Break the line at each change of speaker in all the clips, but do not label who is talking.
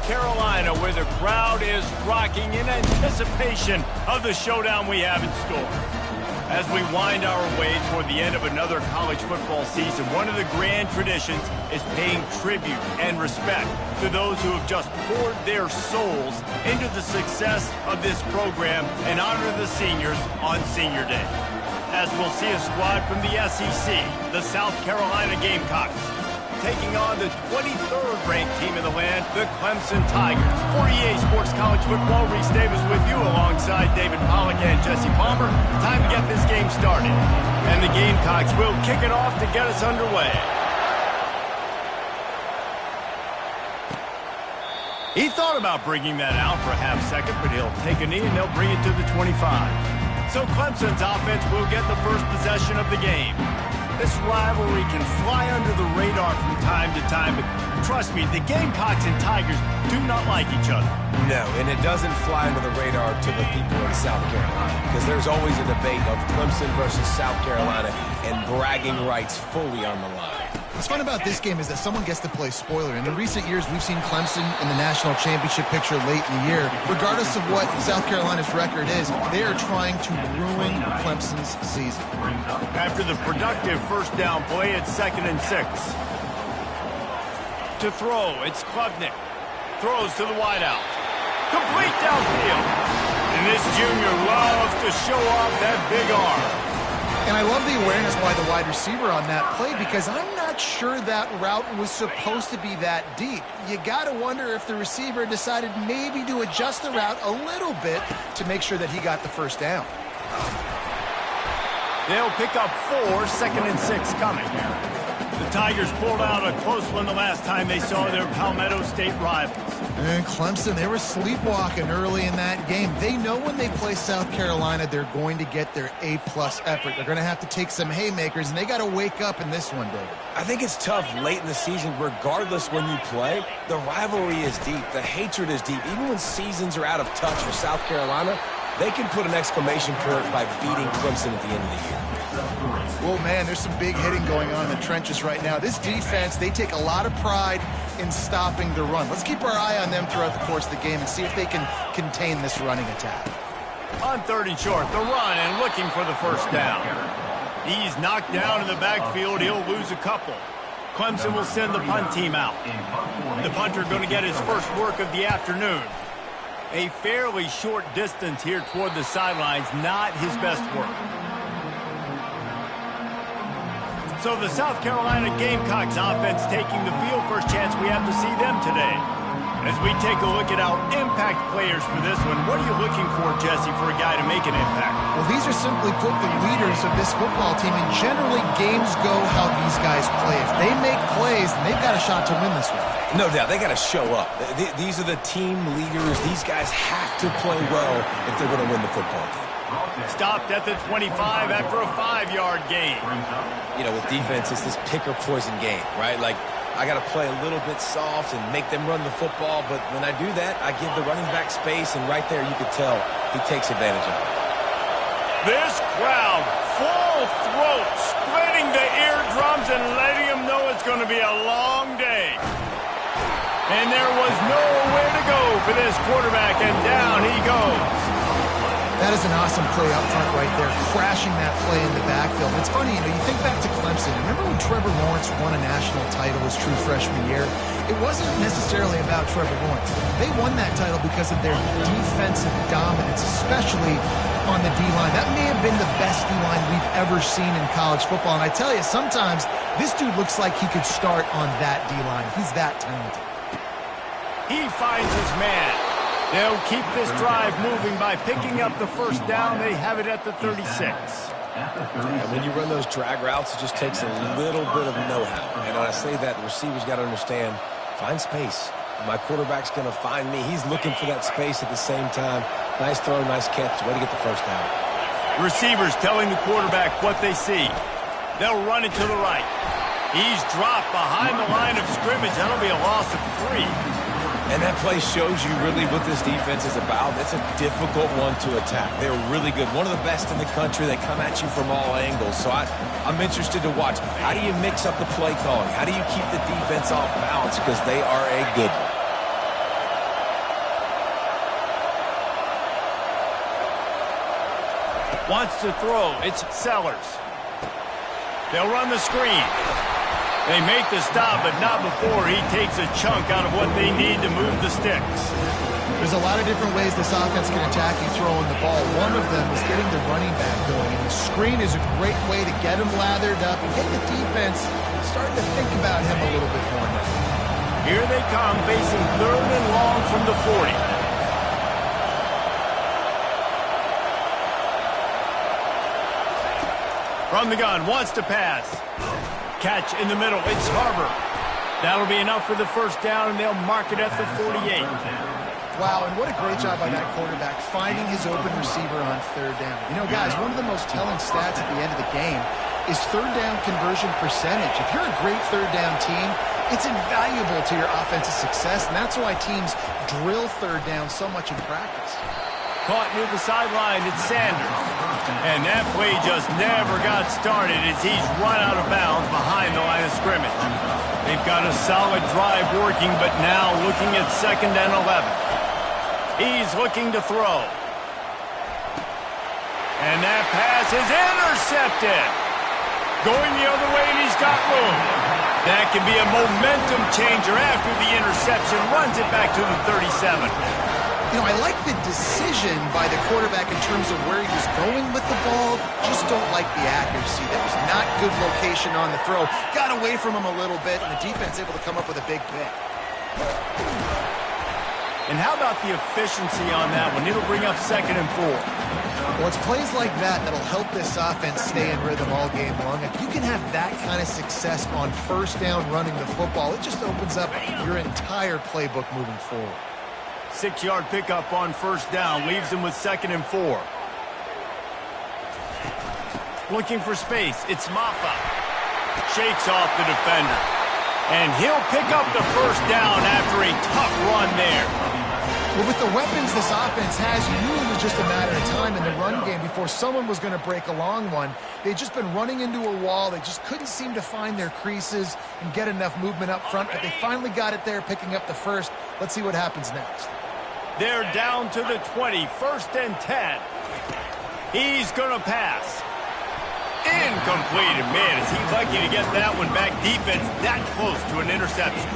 Carolina, where the crowd is rocking in anticipation of the showdown we have in store. As we wind our way toward the end of another college football season, one of the grand traditions is paying tribute and respect to those who have just poured their souls into the success of this program and honor the seniors on Senior Day. As we'll see a squad from the SEC, the South Carolina Gamecocks, taking on the 23rd ranked team in the land, the Clemson Tigers. For EA Sports College Football, Reese Davis with you alongside David Pollack and Jesse Palmer. Time to get this game started. And the Gamecocks will kick it off to get us underway. He thought about bringing that out for a half second, but he'll take a knee and they'll bring it to the 25. So Clemson's offense will get the first possession of the game. This rivalry can fly under the radar from time to time, but trust me, the Gamecocks and Tigers do not like each other.
No, and it doesn't fly under the radar to the people in South Carolina, because there's always a debate of Clemson versus South Carolina and bragging rights fully on the line.
What's fun about this game is that someone gets to play spoiler. And in recent years, we've seen Clemson in the national championship picture late in the year. Regardless of what South Carolina's record is, they are trying to ruin Clemson's season.
After the productive first down play, it's 2nd and 6. To throw, it's Klubnik. Throws to the wideout. Complete downfield. And this junior loves to show off that big arm.
And I love the awareness by the wide receiver on that play, because I'm not sure that route was supposed to be that deep. You got to wonder if the receiver decided maybe to adjust the route a little bit to make sure that he got the first down.
They'll pick up 4, 2nd and 6 coming. The Tigers pulled out a close one the last time they saw their Palmetto State rivals.
And Clemson, they were sleepwalking early in that game. They know when they play South Carolina, they're going to get their A-plus effort. They're going to have to take some haymakers, and they got to wake up in this one, David.
I think it's tough late in the season, regardless when you play. The rivalry is deep. The hatred is deep. Even when seasons are out of touch for South Carolina, they can put an exclamation point by beating Clemson at the end of the year.
Well, man, there's some big hitting going on in the trenches right now. This defense, they take a lot of pride in stopping the run. Let's keep our eye on them throughout the course of the game and see if they can contain this running attack.
On 3rd and short, the run and looking for the first down. He's knocked down in the backfield. He'll lose a couple. Clemson will send the punt team out. The punter going to get his first work of the afternoon. A fairly short distance here toward the sidelines, not his best work. So the South Carolina Gamecocks offense taking the field. First chance we have to see them today. As we take a look at our impact players for this one, what are you looking for, Jesse, for a guy to make an impact?
Well, these are simply put the leaders of this football team, and generally games go how these guys play. If they make plays, then they've got a shot to win this one.
No doubt, they got to show up. These are the team leaders. These guys have to play well if they're going to win the football game.
Stopped at the 25 after a 5-yard gain.
You know, with defense, it's this pick or poison game, right? Like, I got to play a little bit soft and make them run the football, but when I do that, I give the running back space, and right there you can tell he takes advantage of it.
This crowd, full throat, splitting the eardrums and letting them know it's going to be a long day. And there was nowhere to go for this quarterback, and down he goes.
That is an awesome play up front right there, crashing that play in the backfield. It's funny, you think back to Clemson. Remember when Trevor Lawrence won a national title his true freshman year? It wasn't necessarily about Trevor Lawrence. They won that title because of their defensive dominance, especially on the D-line. That may have been the best D-line we've ever seen in college football. And I tell you, sometimes this dude looks like he could start on that D-line. He's that talented.
He finds his man. They'll keep this drive moving by picking up the first down. They have it at the 36.
And when you run those drag routes, it just takes a little bit of know-how. And when I say that, the receiver's got to understand, find space. My quarterback's going to find me. He's looking for that space at the same time. Nice throw, nice catch. Way to get the first down.
Receivers telling the quarterback what they see. They'll run it to the right. He's dropped behind the line of scrimmage. That'll be a loss of 3.
And that play shows you really what this defense is about. It's a difficult one to attack. They're really good. One of the best in the country. They come at you from all angles. So I'm interested to watch. How do you mix up the play calling? How do you keep the defense off balance? Because they are a good one.
Wants to throw. It's Sellers. They'll run the screen. They make the stop, but not before he takes a chunk out of what they need to move the sticks.
There's a lot of different ways this offense can attack you throwing the ball. One of them is getting the running back going. And the screen is a great way to get him lathered up and get the defense starting to think about him a little bit more now.
Here they come, facing 3rd and long from the 40. From the gun, wants to pass. Catch in the middle, it's Harbor. That'll be enough for the first down, and they'll mark it at the 48.
Wow, and what a great job by that quarterback, finding his open receiver on 3rd down. You know, guys, one of the most telling stats at the end of the game is 3rd down conversion percentage. If you're a great 3rd down team, it's invaluable to your offensive success, and that's why teams drill 3rd down so much in practice.
Caught near the sideline, it's Sanders. And that play just never got started as he's run out of bounds behind the line of scrimmage. They've got a solid drive working, but now looking at 2nd and 11. He's looking to throw. And that pass is intercepted. Going the other way, and he's got room. That can be a momentum changer after the interception. Runs it back to the 37.
You know, I like the decision by the quarterback in terms of where he was going with the ball. Just don't like the accuracy. That was not good location on the throw. Got away from him a little bit, and the defense able to come up with a big pick.
And how about the efficiency on that one? It'll bring up 2nd and 4.
Well, it's plays like that that'll help this offense stay in rhythm all game long. If you can have that kind of success on 1st down running the football, it just opens up your entire playbook moving forward.
6-yard pickup on 1st down. Leaves him with 2nd and 4. Looking for space. It's Maffa. Shakes off the defender. And he'll pick up the 1st down after a tough run there.
Well, with the weapons this offense has, you knew it was just a matter of time in the run game before someone was going to break a long one. They'd just been running into a wall. They just couldn't seem to find their creases and get enough movement up front, but they finally got it there, picking up the 1st. Let's see what happens next.
They're down to the 20, 1st and 10. He's going to pass. Incomplete. And man, is he lucky to get that one back. Defense that close to an interception.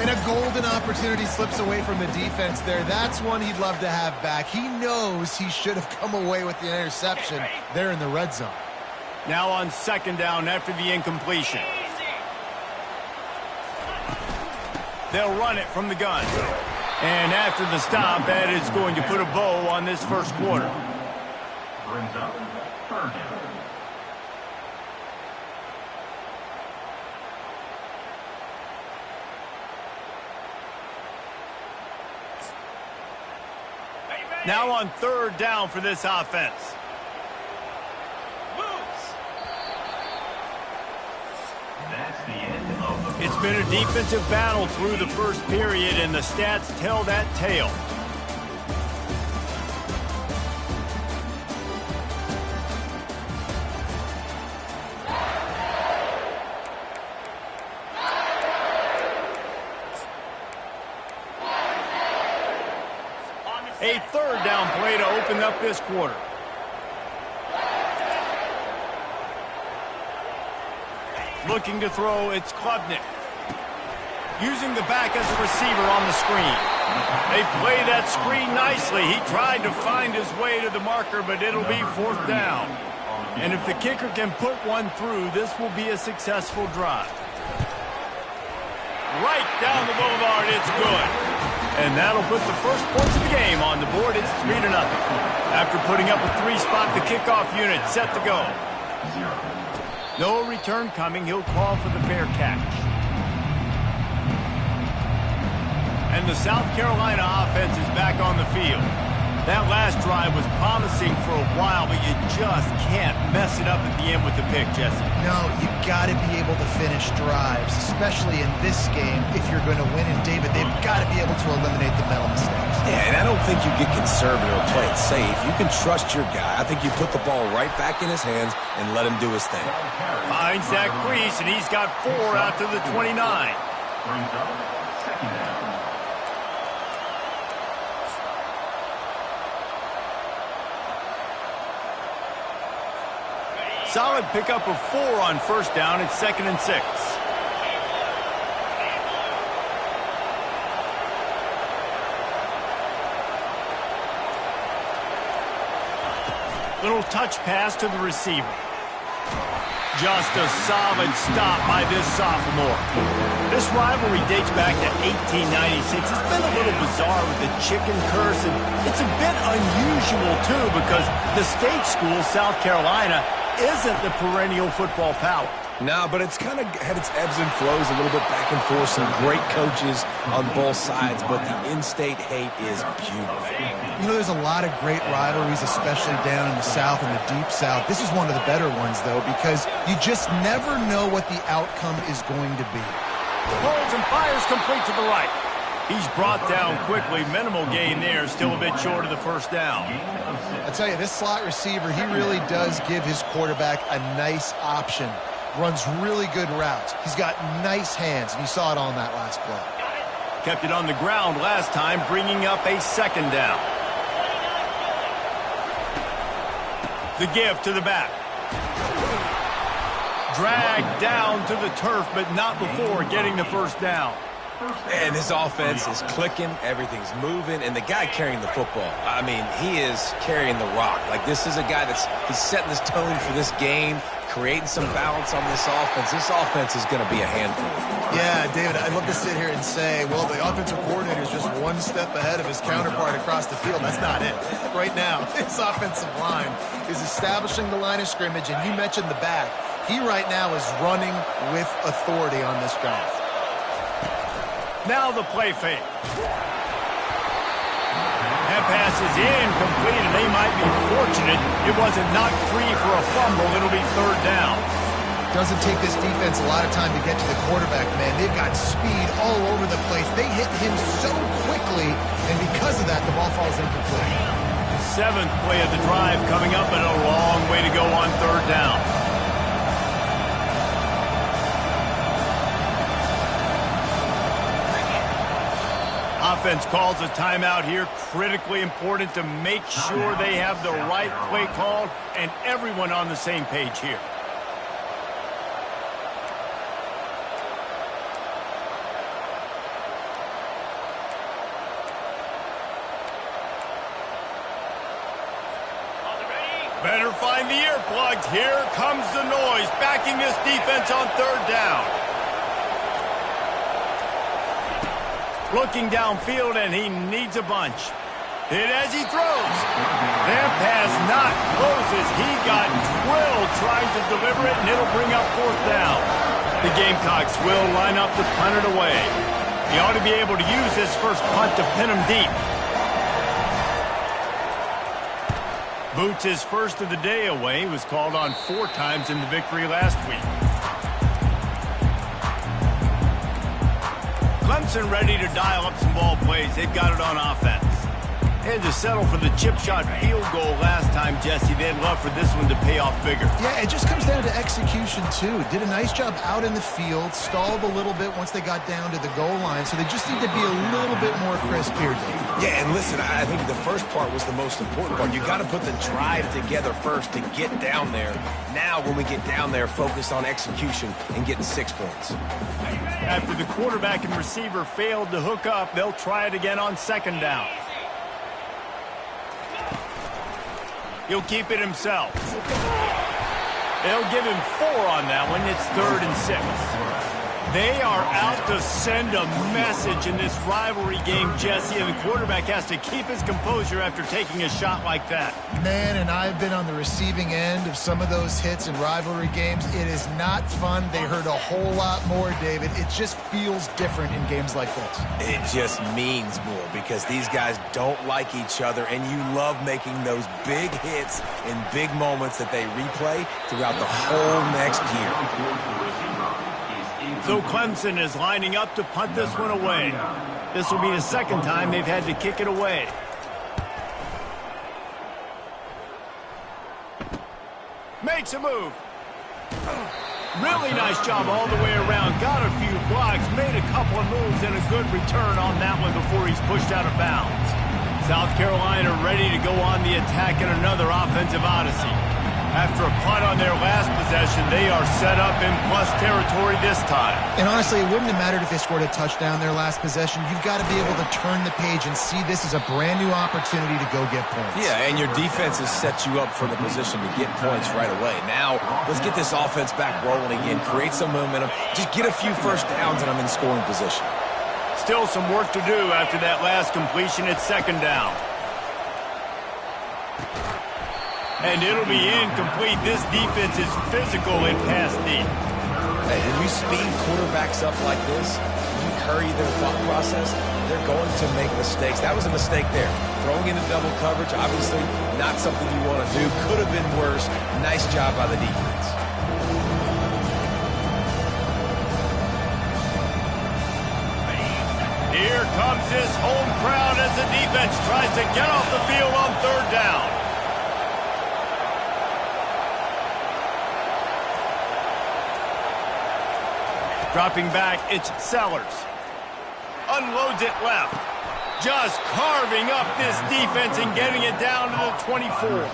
And a golden opportunity slips away from the defense there. That's one he'd love to have back. He knows he should have come away with the interception there in the red zone.
Now on 2nd down after the incompletion. They'll run it from the gun. And after the stop, that is going to put a bow on this 1st quarter.
Brings up 3rd down.
Now on 3rd down for this offense.
That's the end of the...
It's been a defensive battle through the 1st period, and the stats tell that tale. A 3rd down play to open up this quarter. Looking to throw, it's Klubnik. Using the back as a receiver on the screen. They play that screen nicely. He tried to find his way to the marker, but it'll be 4th down. And if the kicker can put one through, this will be a successful drive. Right down the boulevard, it's good. And that'll put the first points of the game on the board. It's 3-0. After putting up a 3-spot, the kickoff unit set to go. No return coming. He'll call for the fair catch. And the South Carolina offense is back on the field. That last drive was promising for a while, but you just can't mess it up at the end with the pick, Jesse.
No, you got to be able to finish drives, especially in this game if you're going to win. And, David, they've got to be able to eliminate the mental mistakes.
Yeah, and I don't think you get conservative or play it safe. You can trust your guy. I think you put the ball right back in his hands and let him do his thing.
Finds that crease, and he's got 4 out to the 29.
Brings up 2nd down.
solid pickup of 4 on first down. It's 2nd and 6. Little touch pass to the receiver. Just a solid stop by this sophomore. This rivalry dates back to 1896. It's been a little bizarre with the chicken curse, and it's a bit unusual, too, because the state school, South Carolina, isn't the perennial football power.
No, but it's kind of had its ebbs and flows a little bit back and forth. Some great coaches on both sides, but the in-state hate is beautiful.
You know, there's a lot of great rivalries, especially down in the South and the Deep South. This is one of the better ones, though, because you just never know what the outcome is going to be.
Holds and fires complete to the right. He's brought down quickly. Minimal gain there. Still a bit short of the first down.
I tell you, this slot receiver, he really does give his quarterback a nice option. Runs really good routes. He's got nice hands, and you saw it on that last play.
Kept it on the ground last time, bringing up a 2nd down. The give to the back. Dragged down to the turf, but not before getting the first down.
And his offense is clicking, everything's moving, and the guy carrying the football, I mean, he is carrying the rock. Like, this is a guy he's setting this tone for this game, creating some balance on this offense. This offense is going to be a handful.
Yeah, David, I'd love to sit here and say, well, the offensive coordinator is just one step ahead of his counterpart across the field. That's not it. Right now, this offensive line is establishing the line of scrimmage, and you mentioned the back. He right now is running with authority on this drive.
Now the play fake. That pass is incomplete, and they might be fortunate it wasn't knocked free for a fumble. It'll be 3rd down.
Doesn't take this defense a lot of time to get to the quarterback, man. They've got speed all over the place. They hit him so quickly, and because of that, the ball falls incomplete.
7th play of the drive coming up, and a long way to go on 3rd down. Offense calls a timeout here. Critically important to make sure they have the right play called and everyone on the same page here. Better find the earplugs. Here comes the noise, backing this defense on 3rd down. Looking downfield, and he needs a bunch. Hit as he throws. That pass not closes. He got drilled trying to deliver it, and it'll bring up 4th down. The Gamecocks will line up to punt it away. He ought to be able to use this first punt to pin him deep. Boots his first of the day away. He was called on 4 times in the victory last week. Clemson ready to dial up some ball plays. They've got it on offense. They had to settle for the chip shot field goal last time, Jesse. They'd love for this one to pay off bigger.
Yeah, it just comes down to execution, too. Did a nice job out in the field, stalled a little bit once they got down to the goal line, so they just need to be a little bit more crisp here, Dave.
Yeah, and listen, I think the first part was the most important part. You got to put the drive together first to get down there. Now, when we get down there, focus on execution and getting 6 points.
After the quarterback and receiver failed to hook up, they'll try it again on 2nd down. He'll keep it himself. They'll give him 4 on that one. It's 3rd and 6. They are out to send a message in this rivalry game, Jesse, and the quarterback has to keep his composure after taking a shot like that.
Man, and I've been on the receiving end of some of those hits in rivalry games. It is not fun. They hurt a whole lot more, David. It just feels different in games like this.
It just means more because these guys don't like each other, and you love making those big hits in big moments that they replay throughout the whole next year.
So Clemson is lining up to punt this one away. This will be the 2nd time they've had to kick it away. Makes a move. Really nice job all the way around. Got a few blocks, made a couple of moves, and a good return on that one before he's pushed out of bounds. South Carolina ready to go on the attack in another offensive odyssey. After a punt on their last possession, they are set up in plus territory this time.
And honestly, it wouldn't have mattered if they scored a touchdown their last possession. You've got to be able to turn the page and see this as a brand new opportunity to go get points.
Yeah, and your defense has set you up for the position to get points right away. Now, let's get this offense back rolling again, create some momentum, just get a few first downs, and I'm in scoring position.
Still some work to do after that last completion at second down. And it'll be incomplete. This defense is physical in pass deep.
Hey, when you speed quarterbacks up like this, you hurry their thought process, they're going to make mistakes. That was a mistake there. Throwing into double coverage, obviously not something you want to do. Could have been worse. Nice job by the defense.
Here comes this home crowd as the defense tries to get off the field on third down. Dropping back, it's Sellers. Unloads it left. Just carving up this defense and getting it down to the 24.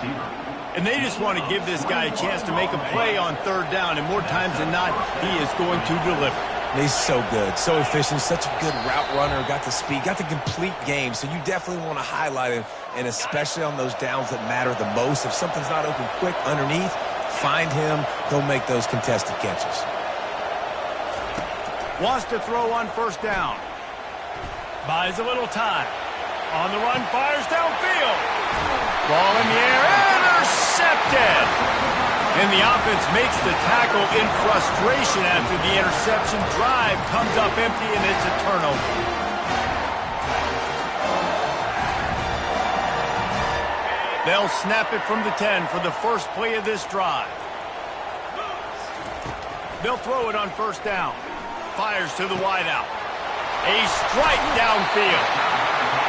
And they just want to give this guy a chance to make a play on third down. And more times than not, he is going to deliver.
He's so good, so efficient, such a good route runner, got the speed, got the complete game. So you definitely want to highlight him, and especially on those downs that matter the most. If something's not open quick underneath, find him. He'll make those contested catches.
Wants to throw on first down. Buys a little time. On the run, fires downfield. Ball in the air, intercepted. And the offense makes the tackle in frustration after the interception. Drive comes up empty, and it's a turnover. They'll snap it from the 10 for the first play of this drive. They'll throw it on first down. Fires to the wideout. A strike downfield.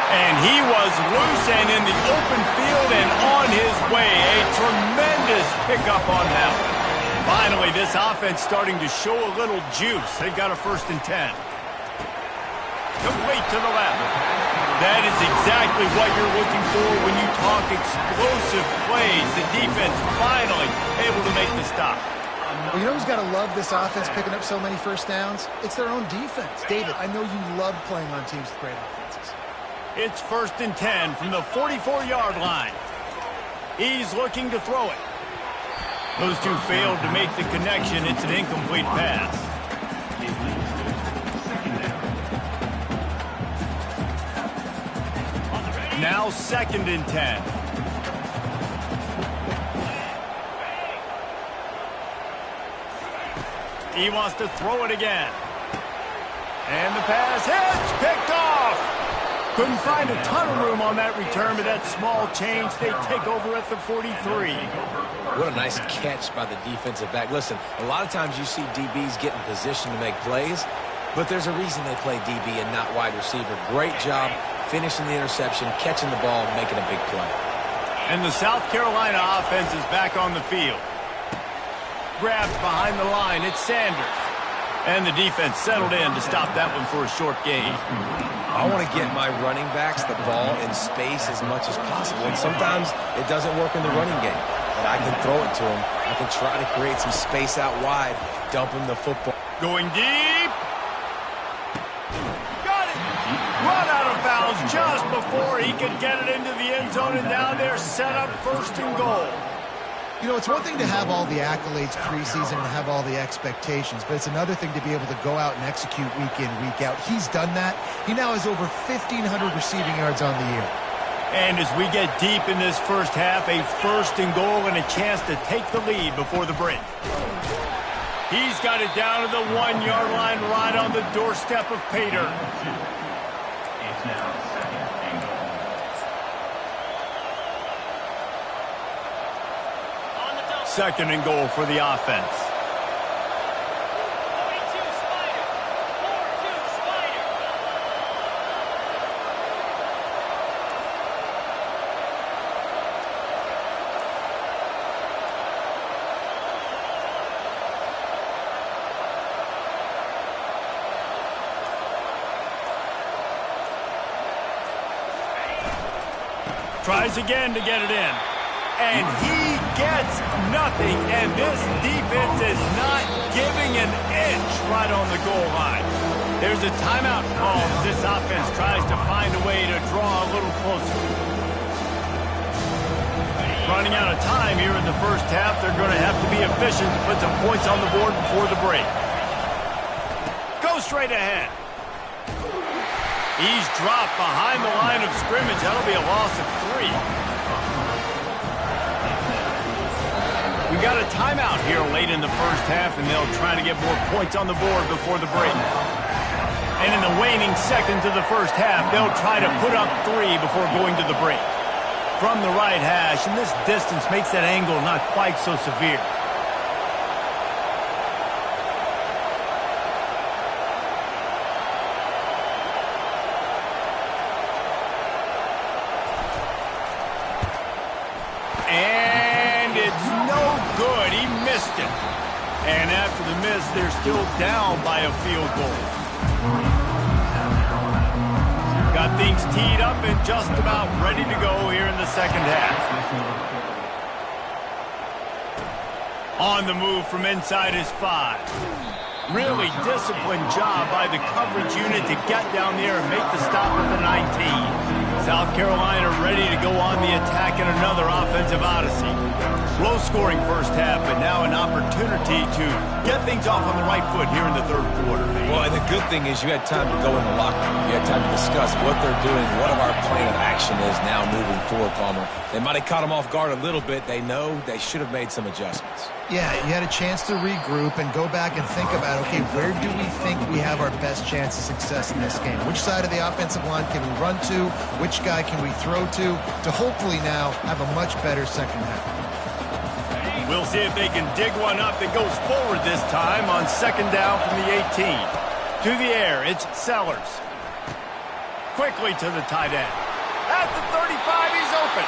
And he was loose and in the open field and on his way. A tremendous pickup on that one. Finally, this offense starting to show a little juice. They've got a 1st and 10. Complete to the left. That is exactly what you're looking for when you talk explosive plays. The defense finally able to make the stop.
Well, you know who's got to love this offense picking up so many first downs? It's their own defense. David, I know you love playing on teams with great offenses.
It's 1st and 10 from the 44-yard line. He's looking to throw it. Those two failed to make the connection. It's an incomplete pass. Now 2nd and 10. He wants to throw it again. And the pass hits, picked off. Couldn't find a ton of room on that return, but that small change, they take over at the 43.
What a nice catch by the defensive back. Listen, a lot of times you see DBs get in position to make plays, but there's a reason they play DB and not wide receiver. Great job finishing the interception, catching the ball, making a big play.
And the South Carolina offense is back on the field. Grabbed behind the line, it's Sanders. And the defense settled in to stop that one for a short gain.
I want to get my running backs the ball in space as much as possible. And sometimes it doesn't work in the running game. But I can throw it to them. I can try to create some space out wide, dump him the football.
Going deep. Got it. Run out of bounds just before he could get it into the end zone. And now they're set up 1st and goal.
You know, it's one thing to have all the accolades preseason and have all the expectations, but it's another thing to be able to go out and execute week in, week out. He's done that. He now has over 1,500 receiving yards on the year.
And as we get deep in this first half, a 1st and goal and a chance to take the lead before the break. He's got it down to the 1-yard line right on the doorstep of Pater.
It's now 2nd and goal.
Second and goal for the offense. Tries again to get it in. and he gets nothing, and this defense is not giving an inch right on the goal line. There's a timeout call as this offense tries to find a way to draw a little closer. Running out of time here in the first half, they're going to have to be efficient to put some points on the board before the break. Go straight ahead. He's dropped behind the line of scrimmage. That'll be a loss of 3. We've got a timeout here late in the first half, and they'll try to get more points on the board before the break. And in the waning seconds of the first half, they'll try to put up 3 before going to the break. From the right hash, and this distance makes that angle not quite so severe. And it's no good. He missed it. And after the miss, they're still down by a field goal. Got things teed up and just about ready to go here in the second half. On the move from inside his 5. Really disciplined job by the coverage unit to get down there and make the stop at the 19. South Carolina ready to go on the attack in another offensive odyssey. Low-scoring first half, but now an opportunity to get things off on the right foot here in the third quarter.
Well, and the good thing is you had time to go in the locker room. You had time to discuss what they're doing, what our plan of action is now moving forward, Palmer. They might have caught them off guard a little bit. They know they should have made some adjustments.
Yeah, you had a chance to regroup and go back and think about, okay, where do we think we have our best chance of success in this game? Which side of the offensive line can we run to? Which guy can we throw to hopefully now have a much better second half?
We'll see if they can dig one up that goes forward this time on second down from the 18. To the air, it's Sellers. Quickly to the tight end. At the 35, he's open.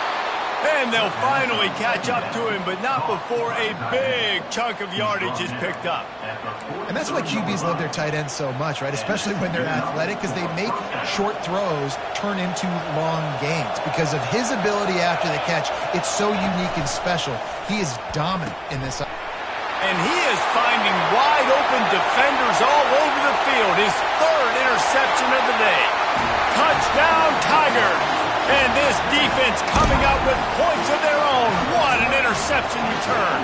And they'll finally catch up to him, but not before a big chunk of yardage is picked up.
And that's why QBs love their tight ends so much, right? Especially when they're athletic, because they make short throws turn into long gains. Because of his ability after the catch, it's so unique and special. He is dominant in this.
And he is finding wide open defenders all over the field. His 3rd interception of the day. Touchdown, Tigers! And this defense coming up with points of their own. What an interception return.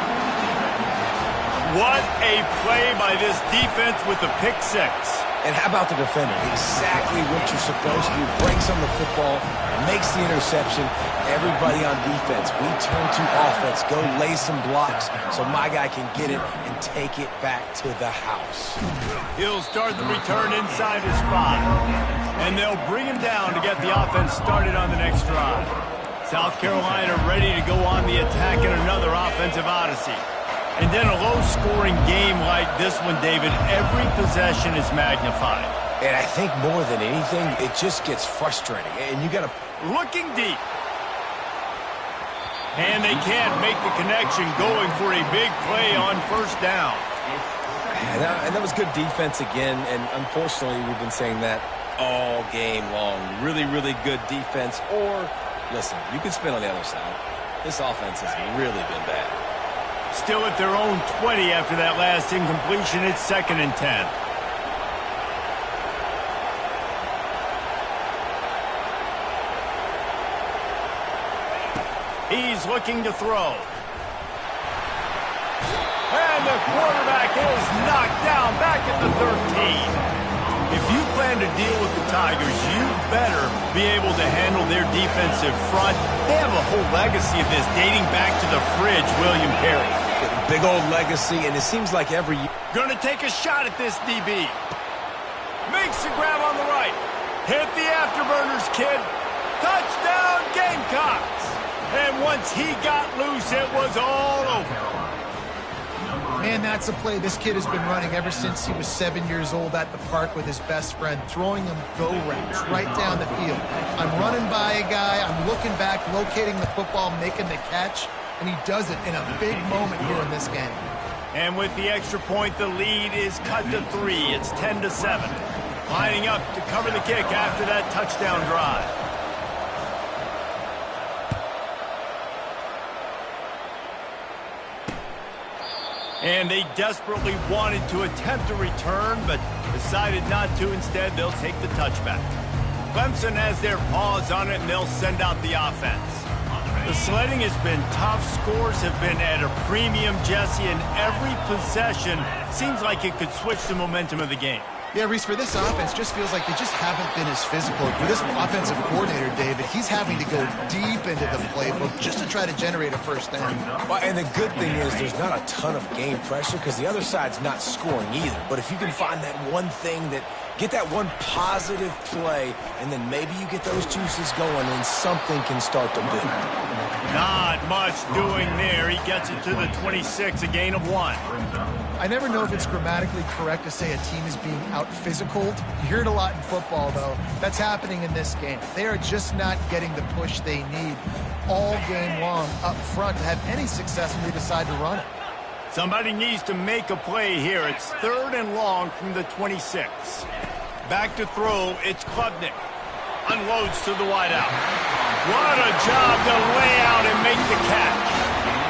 What a play by this defense with the pick 6.
And how about the defender? Exactly what you're supposed to do. Breaks on the football, makes the interception. Everybody on defense, we turn to offense. Go lay some blocks so my guy can get it and take it back to the house.
He'll start the return inside his 5. And they'll bring him down to get the offense started on the next drive. South Carolina ready to go on the attack in another offensive odyssey. And then a low-scoring game like this one, David, every possession is magnified.
And I think more than anything, it just gets frustrating. And you got to...
Looking deep. And they can't make the connection going for a big play on first down.
And that was good defense again. And unfortunately, we've been saying that all game long. Really, really good defense. Or, listen, you can spin on the other side. This offense has really been bad.
Still at their own 20 after that last incompletion. It's 2nd and 10. He's looking to throw. And the quarterback is knocked down back at the 13. If you plan to deal with the Tigers, you better be able to handle their defensive front. They have a whole legacy of this dating back to the fridge, William Perry.
Big old legacy, and it seems like every year.
Gonna take a shot at this DB. Makes the grab on the right. Hit the afterburners, kid. Touchdown, Gamecocks. And once he got loose, it was all over.
Man, that's a play this kid has been running ever since he was 7 years old at the park with his best friend, throwing him go routes right down the field. I'm running by a guy, I'm looking back, locating the football, making the catch, and he does it in a big moment here in this game.
And with the extra point, the lead is cut to 3. It's 10-7. Lining up to cover the kick after that touchdown drive. And they desperately wanted to attempt a return, but decided not to. Instead, they'll take the touchback. Clemson has their paws on it, and they'll send out the offense. The sledding has been tough. Scores have been at a premium, Jesse, and every possession seems like it could switch the momentum of the game.
Yeah, Reese, for this offense, just feels like they just haven't been as physical. For this offensive coordinator, David, he's having to go deep into the playbook just to try to generate a first down.
Well, and the good thing is there's not a ton of game pressure because the other side's not scoring either. But if you can find that one thing get that one positive play, and then maybe you get those juices going and something can start to build.
Not much doing there. He gets it to the 26, a gain of 1.
I never know if it's grammatically correct to say a team is being out-physicaled. You hear it a lot in football, though. That's happening in this game. They are just not getting the push they need all game long up front to have any success when they decide to run it.
Somebody needs to make a play here. It's 3rd and long from the 26. Back to throw, it's Klubnik. Unloads to the wideout. What a job to lay out and make the catch.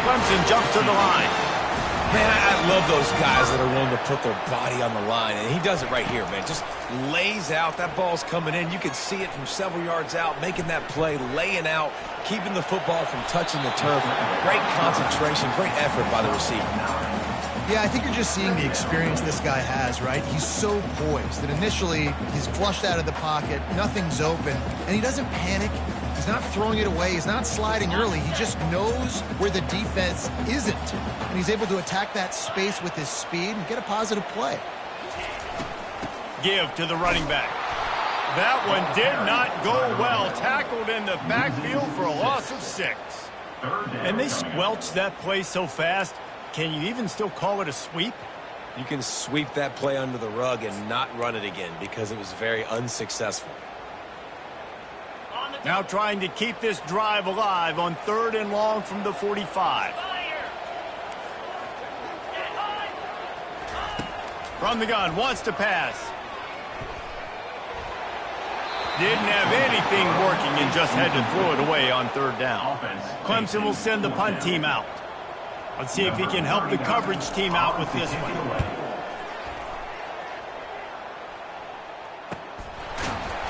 Clemson jumps to the line.
Man, I love those guys that are willing to put their body on the line, and he does it right here, man. Just lays out. That ball's coming in. You can see it from several yards out, making that play, laying out, keeping the football from touching the turf. Great concentration, great effort by the receiver.
Yeah, I think you're just seeing the experience this guy has, right? He's so poised that initially he's flushed out of the pocket, nothing's open, and he doesn't panic. He's not throwing it away. He's not sliding early. He just knows where the defense isn't, and he's able to attack that space with his speed and get a positive play.
Give to the running back. That one did not go well. Tackled in the backfield for a loss of 6. And they squelched that play so fast. Can you even still call it a sweep?
You can sweep that play under the rug and not run it again because it was very unsuccessful.
Now trying to keep this drive alive on 3rd and long from the 45. From the gun, wants to pass. Didn't have anything working and just had to throw it away on 3rd down. Clemson will send the punt team out. Let's see if he can help the coverage team out with this one.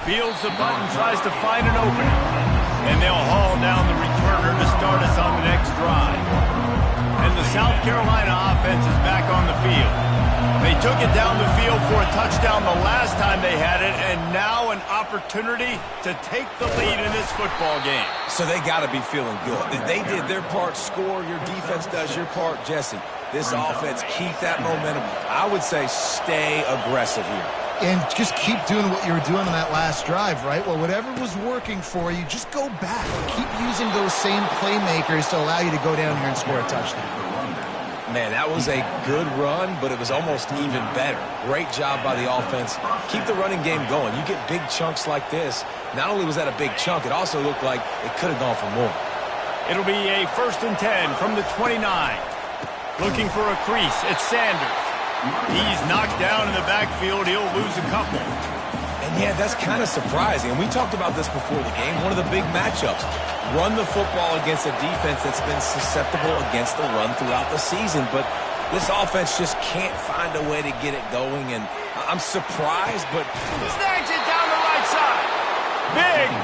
Fields the button, tries to find an opening. And they'll haul down the returner to start us on the next drive. And the South Carolina offense is back on the field. They took it down the field for a touchdown the last time they had it, and now an opportunity to take the lead in this football game.
So they got to be feeling good. They did their part, score, your defense does your part. Jesse, this offense, keep that momentum. I would say stay aggressive here.
And just keep doing what you were doing on that last drive, right? Well, whatever was working for you, just go back. Keep using those same playmakers to allow you to go down here and score a touchdown.
Man, that was a good run, but it was almost even better. Great job by the offense. Keep the running game going. You get big chunks like this. Not only was that a big chunk, it also looked like it could have gone for more.
It'll be a 1st and 10 from the 29. Looking for a crease. It's Sanders. He's knocked down in the backfield. He'll lose a couple.
And yeah, that's kind of surprising. And we talked about this before the game. One of the big matchups. Run the football against a defense that's been susceptible against the run throughout the season. But this offense just can't find a way to get it going. And I'm surprised, but
snags it down the right side.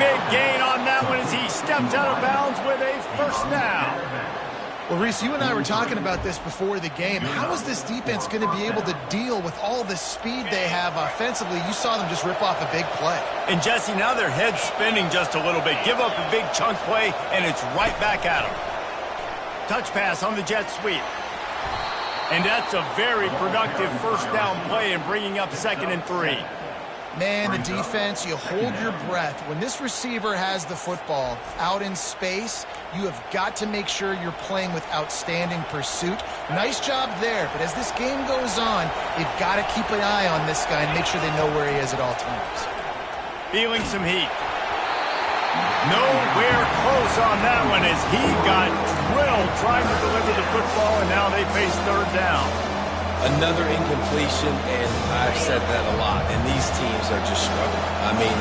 Big gain on that one as he steps out of bounds with a 1st down.
Well, Reese, you and I were talking about this before the game. How is this defense going to be able to deal with all the speed they have offensively? You saw them just rip off a big play.
And, Jesse, now their head's spinning just a little bit. Give up a big chunk play, and it's right back at them. Touch pass on the jet sweep. And that's a very productive 1st down play and bringing up 2nd and 3.
Man, the defense, you hold your breath. When this receiver has the football out in space, you have got to make sure you're playing with outstanding pursuit. Nice job there, but as this game goes on, you've got to keep an eye on this guy and make sure they know where he is at all times.
Feeling some heat. Nowhere close on that one as he got drilled trying to deliver the football, and now they face 3rd down.
another incompletion, and I've said that a lot, and these teams are just struggling. I mean,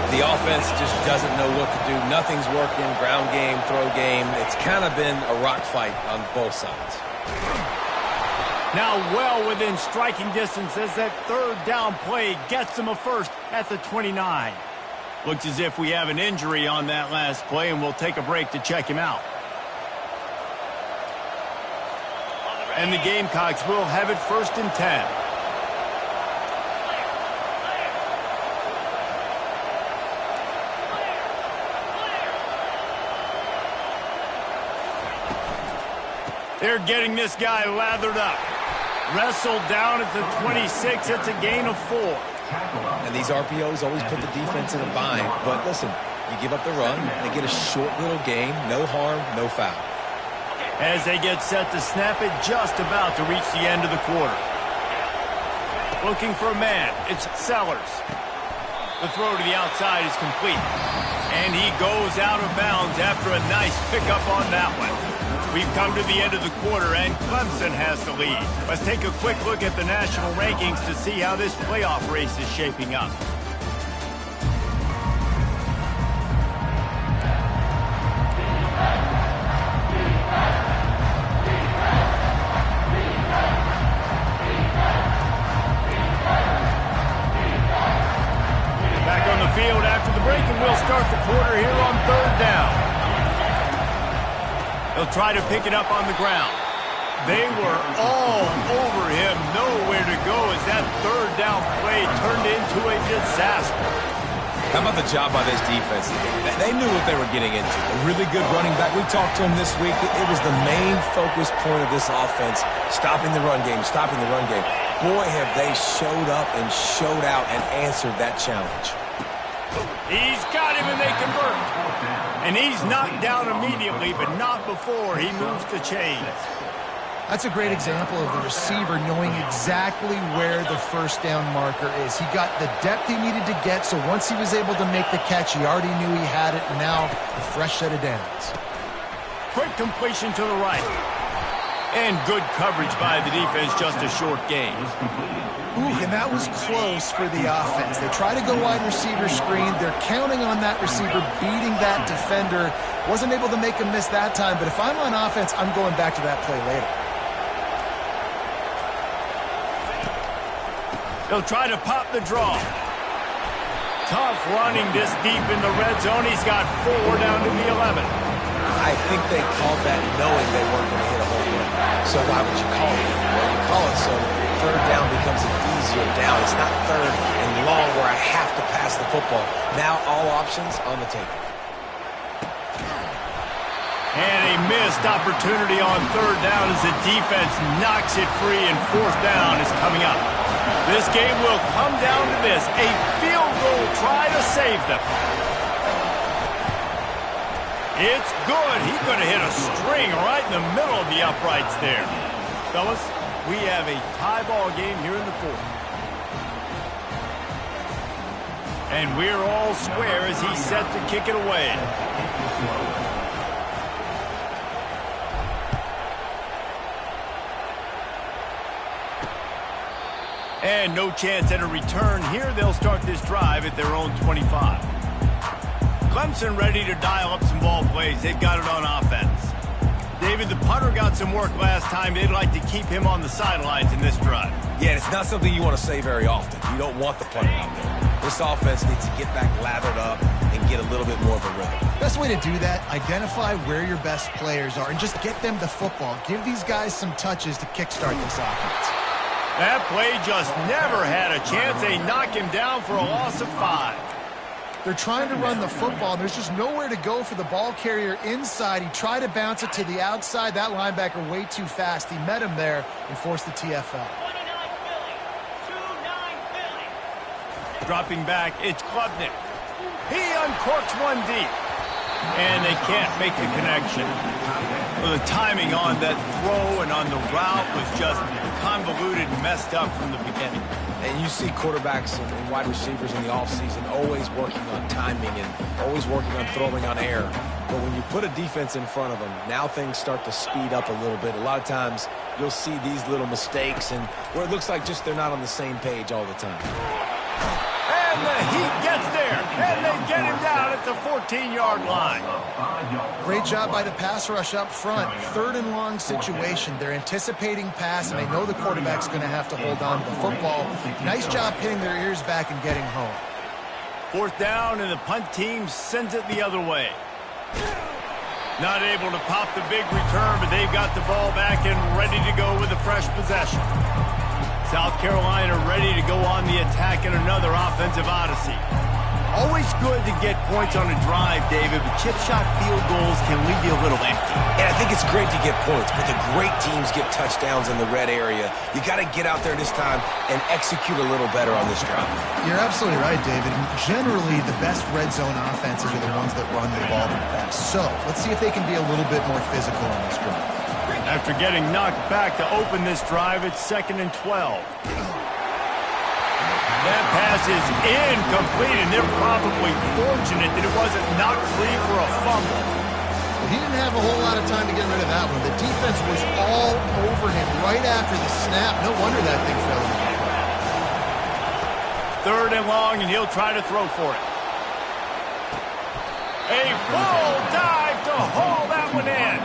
the offense just doesn't know what to do. Nothing's working, ground game, throw game. It's kind of been a rock fight on both sides.
Now well within striking distance as that third down play gets them a first at the 29. Looks as if we have an injury on that last play, and we'll take a break to check him out. And the Gamecocks will have it 1st and 10. They're getting this guy lathered up. Wrestled down at the 26. It's a gain of 4.
And these RPOs always put the defense in a bind. But listen, you give up the run, they get a short little gain, no harm, no foul.
As they get set to snap it, just about to reach the end of the quarter. Looking for a man, it's Sellers. The throw to the outside is complete. And he goes out of bounds after a nice pickup on that one. We've come to the end of the quarter, and Clemson has the lead. Let's take a quick look at the national rankings to see how this playoff race is shaping up. Back on the field after the break, and we'll start the quarter here on 3rd down. They'll try to pick it up on the ground. They were all over him, nowhere to go as that 3rd down play turned into a disaster.
How about the job by this defense? They knew what they were getting into. A really good running back. We talked to him this week. It was the main focus point of this offense, stopping the run game, stopping the run game. Boy, have they showed up and showed out and answered that challenge.
He's got him, and they convert. And he's knocked down immediately, but not before he moves the chains.
That's a great example of the receiver knowing exactly where the 1st down marker is. He got the depth he needed to get, so once he was able to make the catch, he already knew he had it, and now a fresh set of downs.
Quick completion to the right. And good coverage by the defense, just a short gain.
Ooh, and that was close for the offense. They try to go wide receiver screen. They're counting on that receiver beating that defender. Wasn't able to make a miss that time, but if I'm on offense, I'm going back to that play later.
They'll try to pop the draw. Tough running this deep in the red zone. He's got 4 down to the 11.
I think they called that knowing they weren't going to hit a home run. So why would you call it? Well, you call it so 3rd down becomes an easier down. It's not 3rd and long where I have to pass the football. Now all options on the table.
And a missed opportunity on 3rd down as the defense knocks it free, and 4th down is coming up. This game will come down to this, a field goal try to save them. It's good. He's going to hit a string right in the middle of the uprights there. Fellas, we have a tie ball game here in the 4th. And we're all square as he's set to kick it away. And no chance at a return here. They'll start this drive at their own 25. Clemson ready to dial up some ball plays. They've got it on offense. David, the punter got some work last time. They'd like to keep him on the sidelines in this drive.
Yeah, it's not something you want to say very often. You don't want the punter out there. This offense needs to get back lathered up and get a little bit more of a rhythm.
Best way to do that, identify where your best players are and just get them the football. Give these guys some touches to kickstart this offense.
That play just never had a chance. They knock him down for a loss of 5.
They're trying to run the football. There's just nowhere to go for the ball carrier inside. He tried to bounce it to the outside. That linebacker way too fast. He met him there and forced the TFL.
Dropping back, it's Klubnik. He uncorks one deep. And they can't make the connection. Well, the timing on that throw and on the route was just convoluted and messed up from the beginning.
And you see quarterbacks and wide receivers in the offseason always working on timing and always working on throwing on air. But when you put a defense in front of them, now things start to speed up a little bit. A lot of times you'll see these little mistakes and where it looks like just they're not on the same page all the time.
And And the Heat gets there, and they get him down at the 14-yard line.
Great job by the pass rush up front. 3rd and long situation. They're anticipating pass, and they know the quarterback's going to have to hold on to the football. Nice job pinning their ears back and getting home.
4th down, and the punt team sends it the other way. Not able to pop the big return, but they've got the ball back and ready to go with a fresh possession. South Carolina ready to go on the attack in another offensive odyssey. Always good to get points on a drive, David, but chip shot field goals can leave you a little empty.
And I think it's great to get points, but the great teams get touchdowns in the red area. You got to get out there this time and execute a little better on this drive.
You're absolutely right, David. Generally, the best red zone offenses are the ones that run the ball the best. So let's see if they can be a little bit more physical on this drive.
After getting knocked back to open this drive, it's 2nd and 12. That pass is incomplete, and they're probably fortunate that it wasn't knocked free for a fumble.
Well, he didn't have a whole lot of time to get rid of that one. The defense was all over him right after the snap. No wonder that thing fell in the ground.
3rd and long, and he'll try to throw for it. A full dive to haul that one in.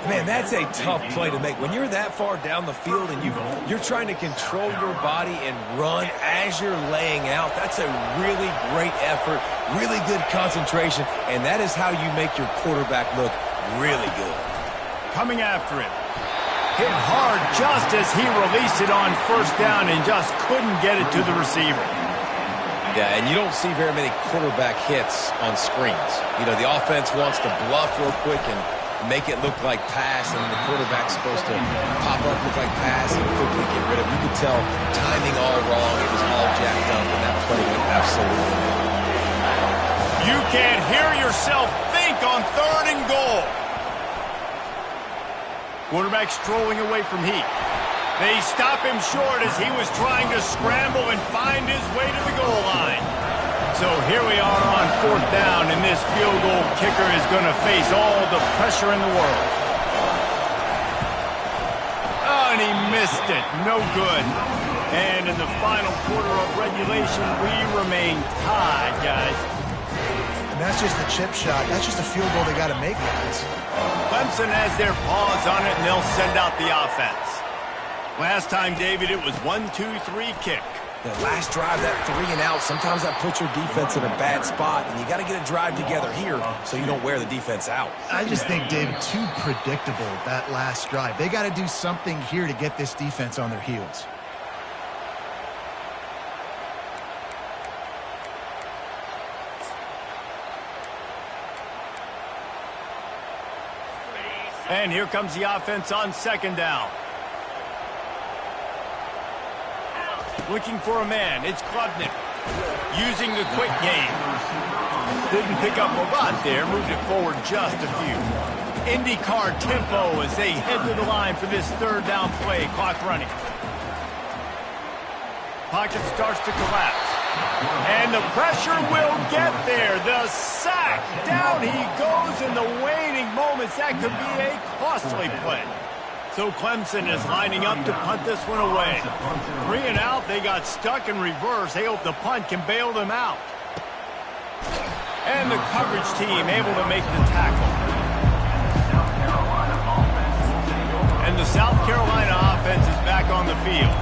Man, that's a tough play to make. When you're that far down the field and you're trying to control your body and run as you're laying out, that's a really great effort, really good concentration, and that is how you make your quarterback look really good.
Coming after it. Hit hard just as he released it on 1st down and just couldn't get it to the receiver.
Yeah, and you don't see very many quarterback hits on screens. You know, the offense wants to bluff real quick and make it look like pass, and then the quarterback's supposed to pop up, look like pass, and quickly get rid of it. You could tell timing all wrong. It was all jacked up, and that play went absolutely wrong.
You can't hear yourself think on 3rd and goal. Quarterback strolling away from Heat. They stop him short as he was trying to scramble and find his way to the goal line. So here we are on 4th down, and this field goal kicker is going to face all the pressure in the world. Oh, and he missed it. No good. And in the final quarter of regulation, we remain tied, guys.
And that's just the chip shot. That's just a field goal they got to make, guys.
Clemson has their paws on it, and they'll send out the offense. Last time, David, it was 1-2-3 kick.
That last drive, that 3 and out, sometimes that puts your defense in a bad spot, and you got to get a drive together here so you don't wear the defense out.
I just think, David, too predictable, that last drive. They got to do something here to get this defense on their heels.
And here comes the offense on 2nd down. Looking for a man, it's Klubnik. Using the quick game. Didn't pick up a lot there, moved it forward just a few. IndyCar tempo as they head to the line for this 3rd down play, clock running. Pocket starts to collapse. And the pressure will get there. The sack, down he goes in the waning moments. That could be a costly play. So Clemson is lining up to punt this one away. 3 and out, they got stuck in reverse. They hope the punt can bail them out. And the coverage team able to make the tackle. And the South Carolina offense is back on the field.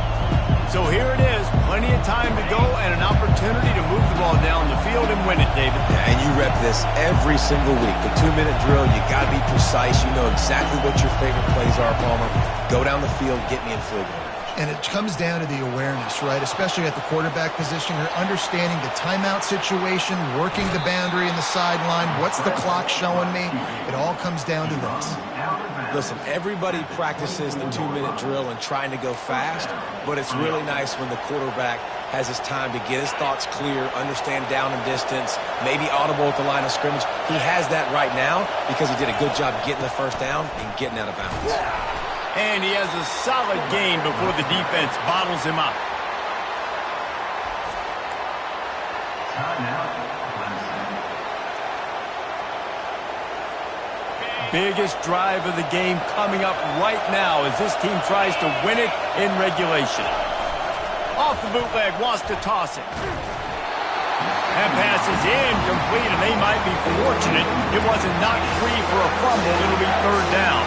So here it is, plenty of time to go and an opportunity to move the ball down the field and win it, David.
Yeah, and you rep this every single week. The 2-minute drill, you got to be precise. You know exactly what your favorite plays are, Palmer. Go down the field, get me in field goal.
And it comes down to the awareness, right? Especially at the quarterback position. You're understanding the timeout situation, working the boundary and the sideline. What's the clock showing me? It all comes down to this.
Listen, everybody practices the 2-minute drill and trying to go fast, but it's really nice when the quarterback has his time to get his thoughts clear, understand down and distance, maybe audible at the line of scrimmage. He has that right now because he did a good job getting the 1st down and getting out of bounds.
And he has a solid gain before the defense bottles him up. Biggest drive of the game coming up right now as this team tries to win it in regulation. Off the bootleg, wants to toss it. That pass is incomplete, and they might be fortunate it wasn't knocked free for a fumble. It'll be third down.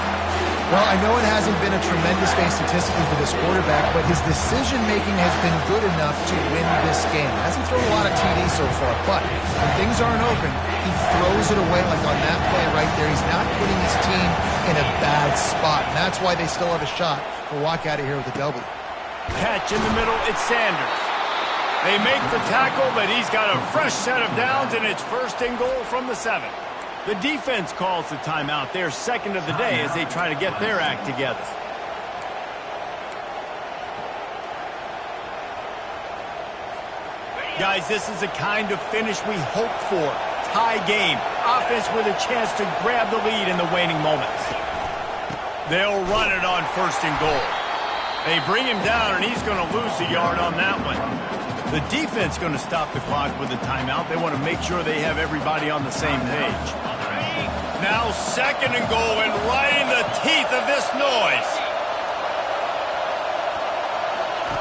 Well, I know it hasn't been a tremendous day statistically for this quarterback, but his decision-making has been good enough to win this game. Hasn't thrown a lot of TDs so far, but when things aren't open, he throws it away like on that play right there. He's not putting his team in a bad spot, and that's why they still have a shot to walk out of here with a W.
Catch in the middle, it's Sanders. They make the tackle, but he's got a fresh set of downs, and it's first and goal from the 7. The defense calls the timeout, their second of the day, as they try to get their act together. Guys, this is the kind of finish we hope for. Tie game. Offense with a chance to grab the lead in the waning moments. They'll run it on first and goal. They bring him down, and he's going to lose a yard on that one. The defense going to stop the clock with a timeout. They want to make sure they have everybody on the same page. Now second and goal, and right in the teeth of this noise.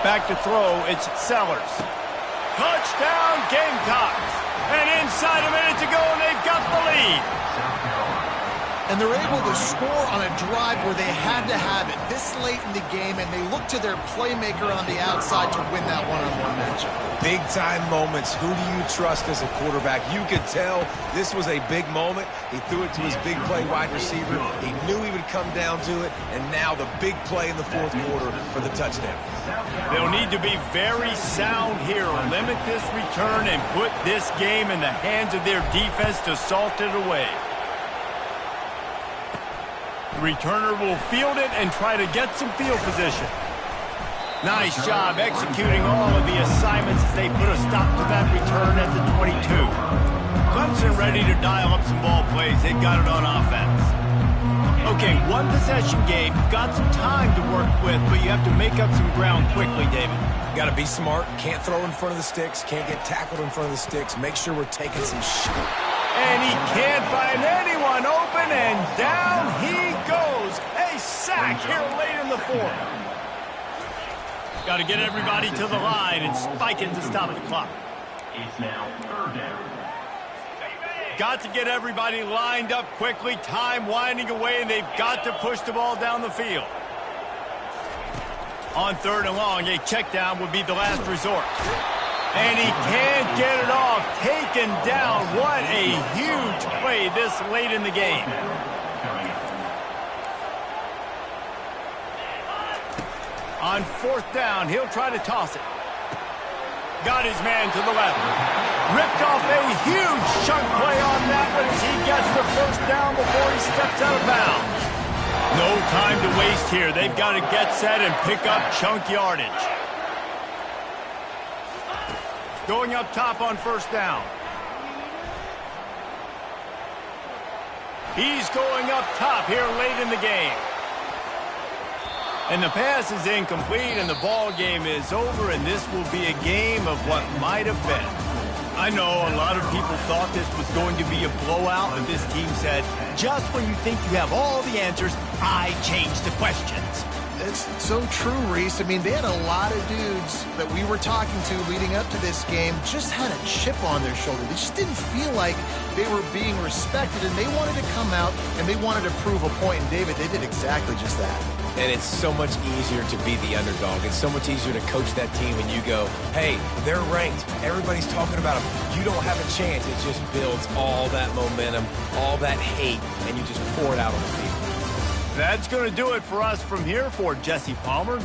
Back to throw, it's Sellers. Touchdown Gamecocks. And inside a minute to go, and they've got the lead.
And they're able to score on a drive where they had to have it this late in the game, and they look to their playmaker on the outside to win that one-on-one matchup.
Big-time moments. Who do you trust as a quarterback? You could tell this was a big moment. He threw it to his big play wide receiver. He knew he would come down to it, and now the big play in the fourth quarter for the touchdown.
They'll need to be very sound here. Limit this return and put this game in the hands of their defense to salt it away. The returner will field it and try to get some field position. Nice job executing all of the assignments as they put a stop to that return at the 22. Clemson ready to dial up some ball plays. They've got it on offense. Okay, one possession game. You've got some time to work with, but you have to make up some ground quickly, David.
Got to be smart. Can't throw in front of the sticks. Can't get tackled in front of the sticks. Make sure we're taking some shots.
And he can't find anyone open, and down he goes. A sack here late in the fourth. Got to get everybody to the line and spike it to stop the clock.
It's now third down.
Got to get everybody lined up quickly. Time winding away, and they've got to push the ball down the field. On third and long, a check down would be the last resort. And he can't get it off. Taken down. What a huge play this late in the game. On fourth down, he'll try to toss it. Got his man to the left. Ripped off a huge chunk play on that one as he gets the first down before he steps out of bounds. No time to waste here. They've got to get set and pick up chunk yardage. Going up top on first down. He's going up top here late in the game. And the pass is incomplete, and the ball game is over, and this will be a game of what might have been. I know a lot of people thought this was going to be a blowout, but this team said, just when you think you have all the answers, I change the questions.
It's so true, Reese. I mean, they had a lot of dudes that we were talking to leading up to this game just had a chip on their shoulder. They just didn't feel like they were being respected, and they wanted to come out, and they wanted to prove a point. And, David, they did exactly just that.
And it's so much easier to be the underdog. It's so much easier to coach that team when you go, hey, they're ranked. Everybody's talking about them. You don't have a chance. It just builds all that momentum, all that hate, and you just pour it out on the field.
That's going to do it for us from here. For Jesse Palmer,